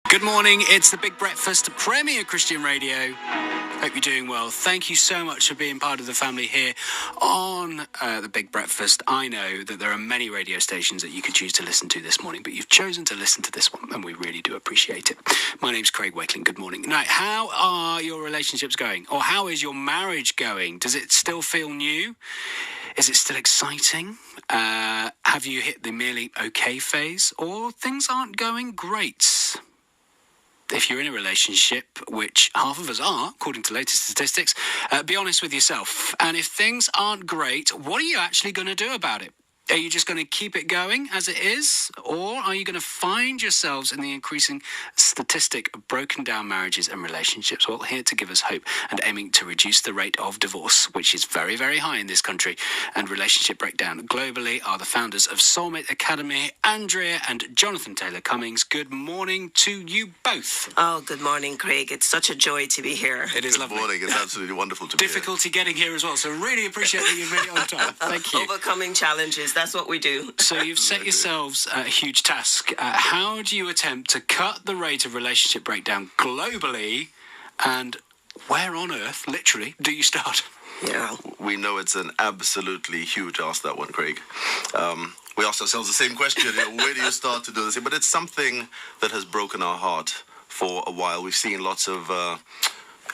Good morning, it's The Big Breakfast, Premier Christian Radio. Hope you're doing well. Thank you so much for being part of the family here on The Big Breakfast. I know that there are many radio stations that you could choose to listen to this morning, but you've chosen to listen to this one, and we really do appreciate it. My name's Craig Wakeling. Good morning. Now, how are your relationships going? Or how is your marriage going? Does it still feel new? Is it still exciting? Have you hit the merely okay phase? Or things aren't going great? If you're in a relationship, which half of us are, according to latest statistics, be honest with yourself. And if things aren't great, what are you actually going to do about it? Are you just going to keep it going as it is? Or are you going to find yourselves in the increasing statistic of broken down marriages and relationships? Well, here to give us hope and aiming to reduce the rate of divorce, which is very, very high in this country, and relationship breakdown globally, are the founders of Soulmate Academy, Andrea and Jonathan Taylor-Cummings. Good morning to you both. Oh, good morning, Craig. It's such a joy to be here. It is lovely. Good morning. It's absolutely wonderful to be here. Difficulty getting here as well, so really appreciate that you've made it on time. Thank you. Overcoming challenges. That's what we do. So you've set yourselves a huge task. How do you attempt to cut the rate of relationship breakdown globally, and where on earth, literally, do you start? Yeah. We know it's an absolutely huge ask, that one, Craig. We asked ourselves the same question, where do you start to do this? But it's something that has broken our heart for a while. We've seen lots of...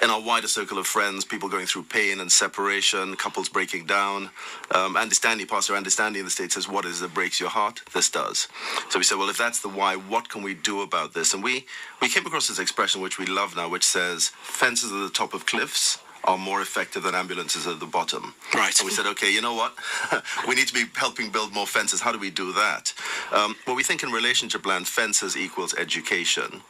in our wider circle of friends, people going through pain and separation, couples breaking down. Pastor Andy Stanley in the States says, what is it that breaks your heart? This does. So we said, well, if that's the why, what can we do about this? And we came across this expression, which we love now, which says, fences at the top of cliffs are more effective than ambulances at the bottom. Right. And we said, okay, you know what? We need to be helping build more fences. How do we do that? Well, we think in relationship land, fences equals education.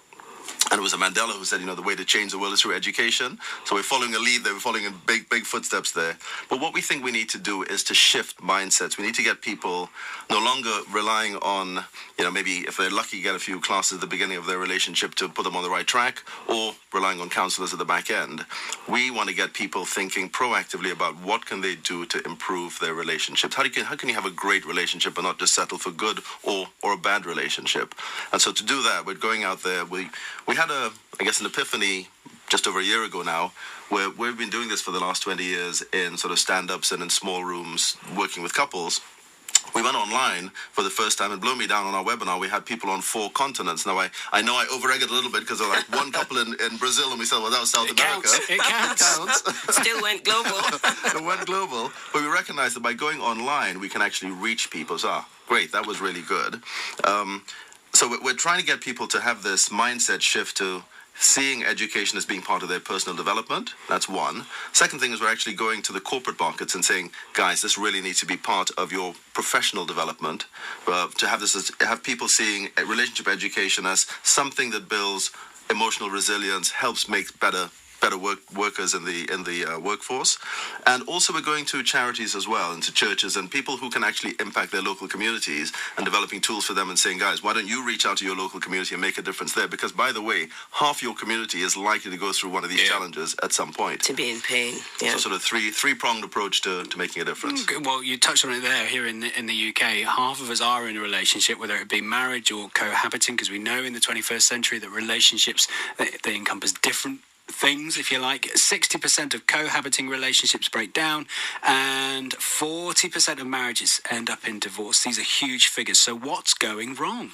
And it was Mandela who said, the way to change the world is through education. So we're following a lead there. We're following in big footsteps there. But what we think we need to do is to shift mindsets. We need to get people no longer relying on, maybe if they're lucky, get a few classes at the beginning of their relationship to put them on the right track, or relying on counselors at the back end. We want to get people thinking proactively about what can they do to improve their relationships. How can you have a great relationship and not just settle for good or a bad relationship? And so to do that, we're going out there. We had an epiphany just over a year ago now, where we've been doing this for the last 20 years in sort of stand-ups and in small rooms working with couples. We went online for the first time, and blew me down on our webinar. We had people on 4 continents. Now, I know I over-egged it a little bit because there was like one couple in Brazil, and we said, well, that was South America. It counts. Still went global. It went global. But we recognized that by going online, we can actually reach people. So, great, that was really good. So we're trying to get people to have this mindset shift to seeing education as being part of their personal development. That's one. Second thing is we're actually going to the corporate markets and saying, guys, this really needs to be part of your professional development. To have people seeing relationship education as something that builds emotional resilience, helps make better workers in the workforce. And also we're going to charities as well, and to churches and people who can actually impact their local communities, and developing tools for them and saying, guys, why don't you reach out to your local community and make a difference there? Because, by the way, half your community is likely to go through one of these challenges at some point. To be in pain. Yeah. So sort of three-pronged approach to making a difference. Well, you touched on it there. Here in the UK, half of us are in a relationship, whether it be marriage or cohabiting, because we know in the 21st century that relationships, they encompass different things, if you like. 60% of cohabiting relationships break down, and 40% of marriages end up in divorce. These are huge figures. So what's going wrong?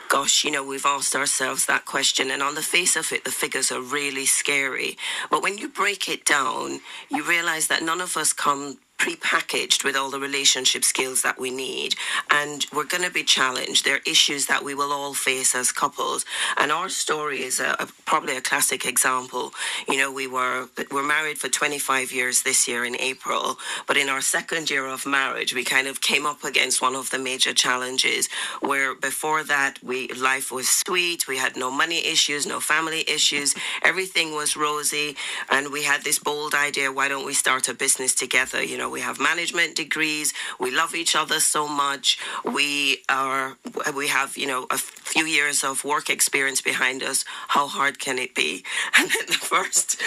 Gosh, we've asked ourselves that question, and on the face of it, the figures are really scary. But when you break it down, you realize that none of us come pre-packaged with all the relationship skills that we need, and we're going to be challenged. There are issues that we will all face as couples, and our story is probably a classic example. We're married for 25 years this year in April, but in our second year of marriage, we kind of came up against one of the major challenges, where before that, life was sweet. We had no money issues, no family issues. Everything was rosy, and we had this bold idea, why don't we start a business together? We have management degrees. We love each other so much. We have, a few years of work experience behind us. How hard can it be? And then the first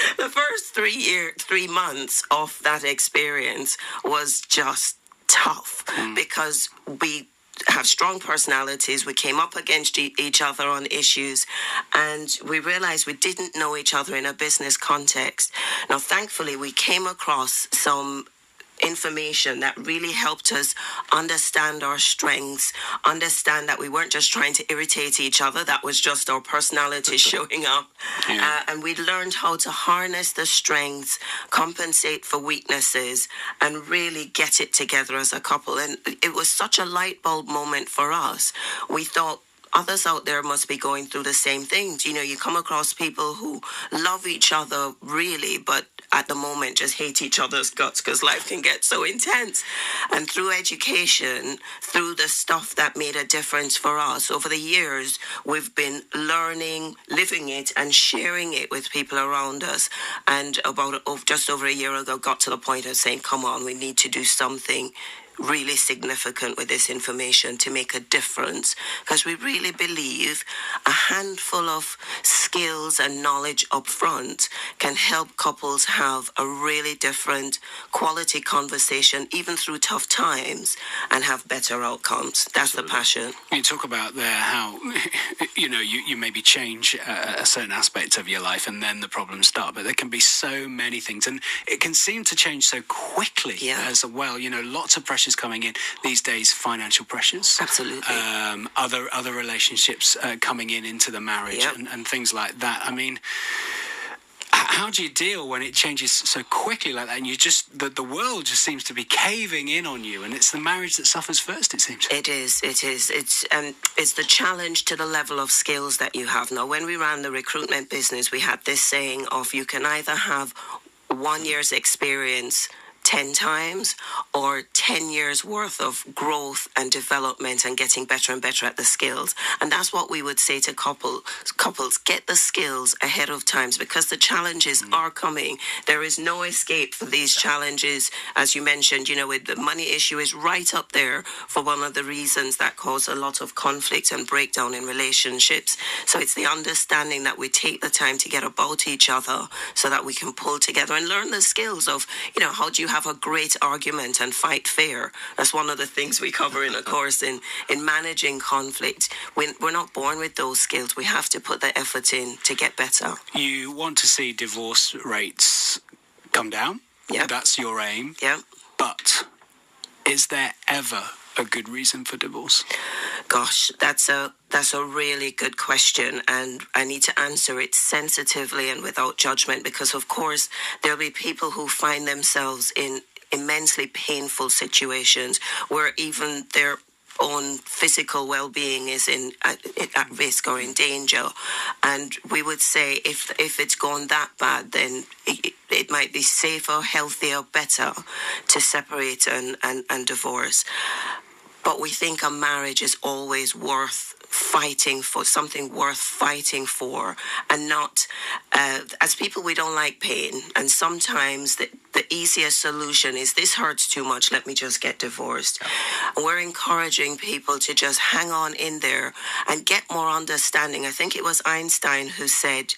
3 months of that experience was just tough, because we have strong personalities. We came up against each other on issues, and we realized we didn't know each other in a business context. Now, thankfully, we came across some information that really helped us understand our strengths, understand that we weren't just trying to irritate each other, that was just our personality showing up. And we learned how to harness the strengths, compensate for weaknesses, and really get it together as a couple. And it was such a light bulb moment for us. We thought, others out there must be going through the same things. You know, you come across people who love each other really, but at the moment just hate each other's guts because life can get so intense. And through education, through the stuff that made a difference for us, over the years, we've been learning, living it, and sharing it with people around us. And just over a year ago, got to the point of saying, come on, we need to do something really significant with this information to make a difference, because we really believe a handful of skills and knowledge up front can help couples have a really different quality conversation even through tough times and have better outcomes. That's the passion. You talk about there how you maybe change a certain aspect of your life and then the problems start, but there can be so many things, and it can seem to change so quickly as well. Lots of pressures coming in these days, financial pressures, absolutely, other relationships coming into the marriage, and things like that. I mean, how do you deal when it changes so quickly like that, and you just the world just seems to be caving in on you, and it's the marriage that suffers first, it seems? It is. It's the challenge to the level of skills that you have. Now, when we ran the recruitment business, we had this saying of, you can either have 1 year's experience 10 times or 10 years worth of growth and development and getting better and better at the skills. And that's what we would say to couples, get the skills ahead of times, because the challenges are coming. There is no escape for these challenges. As you mentioned, with the money issue is right up there for one of the reasons that cause a lot of conflict and breakdown in relationships. So it's the understanding that we take the time to get about each other so that we can pull together and learn the skills of, how do you have a great argument and fight fair. That's one of the things we cover in a course in managing conflict. We're not born with those skills. We have to put the effort in to get better. You want to see divorce rates come down. Yeah. That's your aim. Yeah. But is there ever a good reason for divorce? Gosh, that's a really good question, and I need to answer it sensitively and without judgment, because of course there'll be people who find themselves in immensely painful situations where even their own physical well-being is at risk or in danger. And we would say if it's gone that bad, then it might be safer, healthier, better to separate and divorce. But we think a marriage is always worth fighting for, something worth fighting for, and not, as people, we don't like pain. And sometimes the easiest solution is, this hurts too much, let me just get divorced. And we're encouraging people to just hang on in there and get more understanding. I think it was Einstein who said,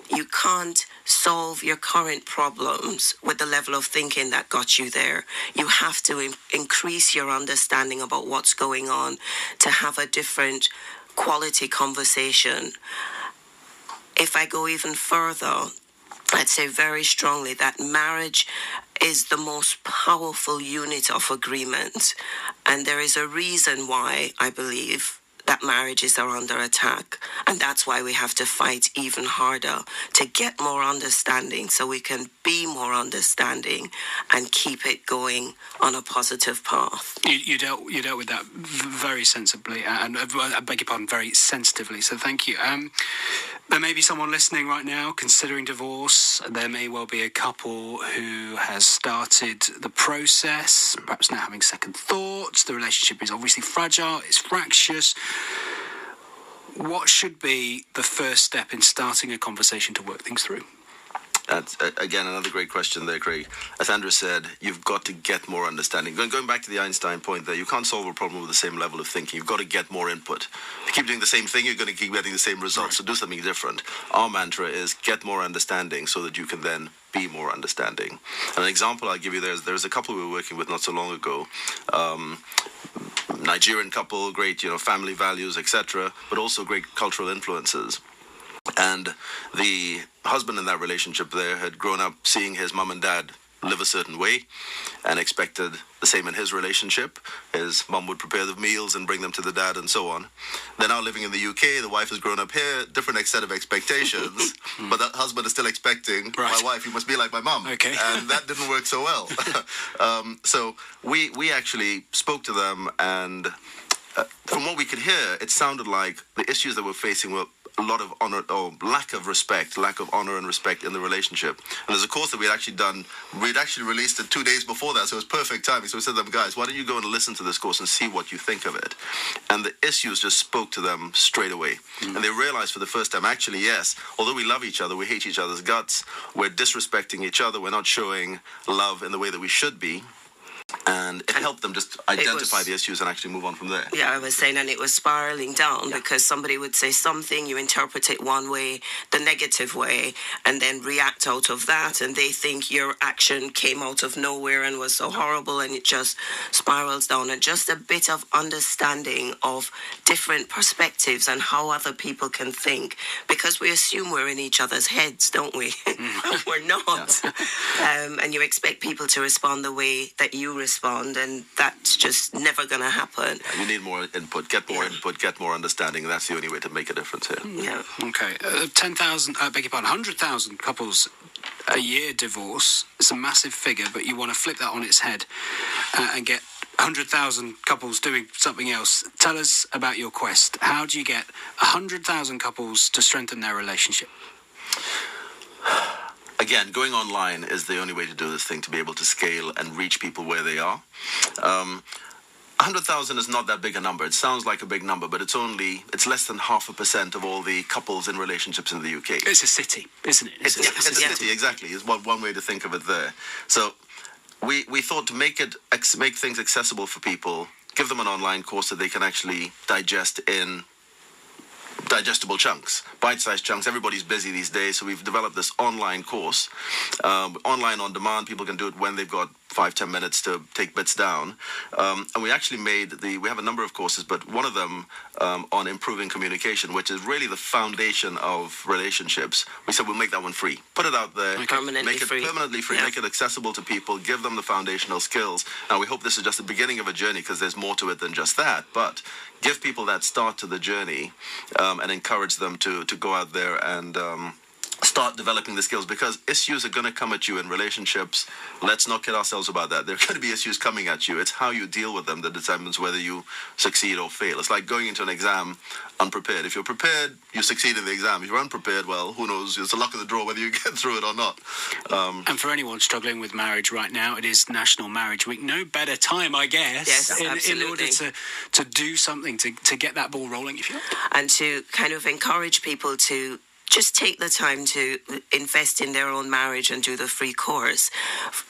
you can't solve your current problems with the level of thinking that got you there. You have to increase your understanding about what's going on to have a different quality conversation. If I go even further, I'd say very strongly that marriage is the most powerful unit of agreement. And there is a reason why I believe that marriages are under attack. And that's why we have to fight even harder to get more understanding, so we can be more understanding and keep it going on a positive path. You dealt with that very sensibly, and I beg your pardon, very sensitively. So thank you. There may be someone listening right now considering divorce. There may well be a couple who has started the process, perhaps now having second thoughts. The relationship is obviously fragile, it's fractious. What should be the first step in starting a conversation to work things through? That's, again, another great question there, Craig. As Andrew said, you've got to get more understanding. Going back to the Einstein point there, you can't solve a problem with the same level of thinking. You've got to get more input. If you keep doing the same thing, you're going to keep getting the same results. So do something different. Our mantra is get more understanding so that you can then be more understanding. And an example I'll give you, there's a couple we were working with not so long ago. Nigerian couple, great, family values, etc., but also great cultural influences. And the husband in that relationship there had grown up seeing his mum and dad live a certain way and expected the same in his relationship. His mum would prepare the meals and bring them to the dad and so on. They're now living in the UK. The wife has grown up here, different set of expectations, but that husband is still expecting, my wife, you must be like my mum. Okay. And that didn't work so well. So we actually spoke to them, and from what we could hear, it sounded like the issues that we're facing were a lot of honor, or lack of honor and respect in the relationship. And there's a course that we'd actually released it 2 days before that, so it was perfect timing. So we said to them, guys, why don't you go and listen to this course and see what you think of it? And the issues just spoke to them straight away. And they realized for the first time, actually, yes, although we love each other, we hate each other's guts, we're disrespecting each other, we're not showing love in the way that we should be. And it helped them just identify the issues and actually move on from there. Yeah, I was saying, and it was spiraling down because somebody would say something, you interpret it one way, the negative way, and then react out of that, and they think your action came out of nowhere and was so horrible, and it just spirals down. And just a bit of understanding of different perspectives and how other people can think, because we assume we're in each other's heads, don't we? We're not. Yeah. And you expect people to respond the way that you respond, and that's just never going to happen. Yeah, you need more input, get more input, get more understanding. That's the only way to make a difference here. Yeah. Okay. 100,000 couples a year divorce. It's a massive figure, but you want to flip that on its head and get 100,000 couples doing something else. Tell us about your quest. How do you get 100,000 couples to strengthen their relationship? Again, going online is the only way to do this thing, to be able to scale and reach people where they are. 100,000 is not that big a number. It sounds like a big number, but it's less than 0.5% of all the couples in relationships in the UK. It's a city, isn't it? It's a city, exactly. Is one way to think of it there. So we thought to make things accessible for people, give them an online course that they can actually digest in digestible chunks, bite-sized chunks. Everybody's busy these days, so we've developed this online course, online on demand. People can do it when they've got 5-10 minutes to take bits down. And we actually we have a number of courses, but one of them on improving communication, which is really the foundation of relationships. We said we'll make that one free. Put it out there. Permanently free. Permanently free. Yeah. Make it accessible to people. Give them the foundational skills. Now, we hope this is just the beginning of a journey, because there's more to it than just that. But give people that start to the journey and encourage them to go out there and start developing the skills, because issues are going to come at you in relationships. Let's not kid ourselves about that. There are going to be issues coming at you. It's how you deal with them that determines whether you succeed or fail. It's like going into an exam unprepared. If you're prepared, you succeed in the exam. If you're unprepared, well, who knows? It's the luck of the draw whether you get through it or not. And for anyone struggling with marriage right now, it is National Marriage Week. No better time, I guess, in order to do something to get that ball rolling, if you like. And to kind of encourage people to just take the time to invest in their own marriage and do the free course.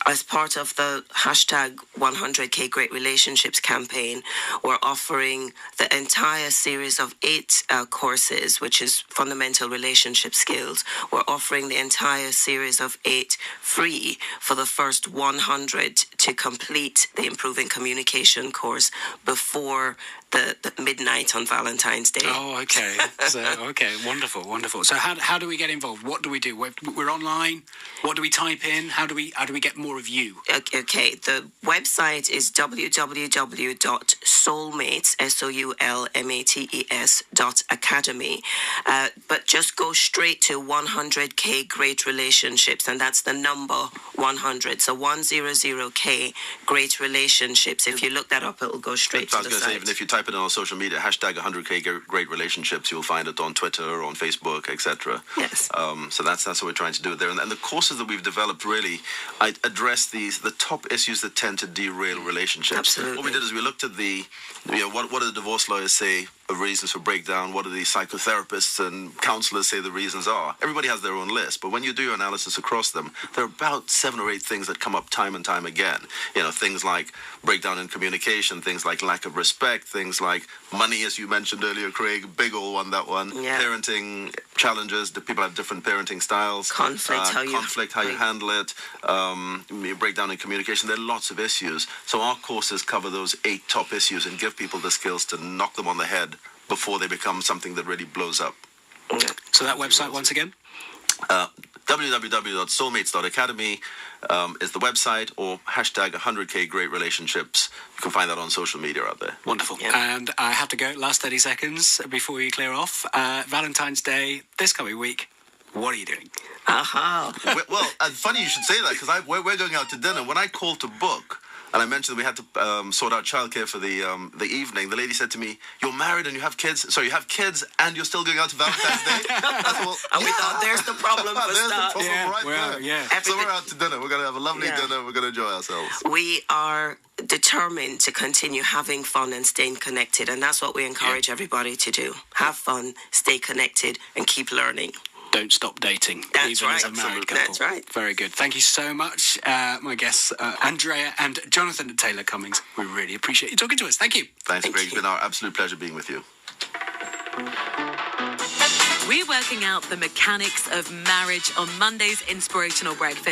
As part of the hashtag 100K Great Relationships campaign, we're offering the entire series of 8 courses, which is fundamental relationship skills. We're offering the entire series of 8 free for the first 100 to complete the Improving Communication course before the midnight on Valentine's Day. Oh, okay. Wonderful. So how do we get involved? What do we do? We're online. What do we type in? How do we get more of you? Okay. The website is www.soulmates.academy. But just go straight to 100K Great Relationships, and that's the number 100. So 100K Great Relationships. If you look that up, it'll go straight to the site. Say, even if you type it in on social media, hashtag 100K Great Relationships, you'll find it on Twitter or on Facebook, etc. Yes. So that's what we're trying to do there. And the courses that we've developed really address the top issues that tend to derail relationships. Absolutely. What we did is we looked at what do the divorce lawyers say reasons for breakdown? What do the psychotherapists and counselors say the reasons are? Everybody has their own list, but when you do your analysis across them, there are about 7 or 8 things that come up time and time again. You know, things like breakdown in communication, things like lack of respect, things like money, as you mentioned earlier, Craig, big old one, that one. Yeah. Parenting challenges, the people have different parenting styles. Conflict, how you handle it, breakdown in communication. There are lots of issues. So our courses cover those 8 top issues and give people the skills to knock them on the head before they become something that really blows up. So that website once again? www.soulmates.academy is the website, or hashtag 100K Great Relationships. You can find that on social media out there. Wonderful. Yeah. And I have to go, last 30 seconds before you clear off. Valentine's Day, this coming week. What are you doing? Aha. Well, funny you should say that, because we're going out to dinner. When I called to book, and I mentioned that we had to sort out childcare for the evening, the lady said to me, "You're married and you have kids. So you have kids and you're still going out to Valentine's Day?" And we thought, there's the problem for There's start. the problem there. Yeah. So we're out to dinner. We're going to have a lovely dinner. We're going to enjoy ourselves. We are determined to continue having fun and staying connected, and that's what we encourage everybody to do. Have fun, stay connected, and keep learning. Don't stop dating, That's even right. as a married couple. That's right. Very good. Thank you so much, my guests, Andrea and Jonathan Taylor-Cummings. We really appreciate you talking to us. Thank you. Thanks, Craig. It's been our absolute pleasure being with you. We're working out the mechanics of marriage on Monday's Inspirational Breakfast.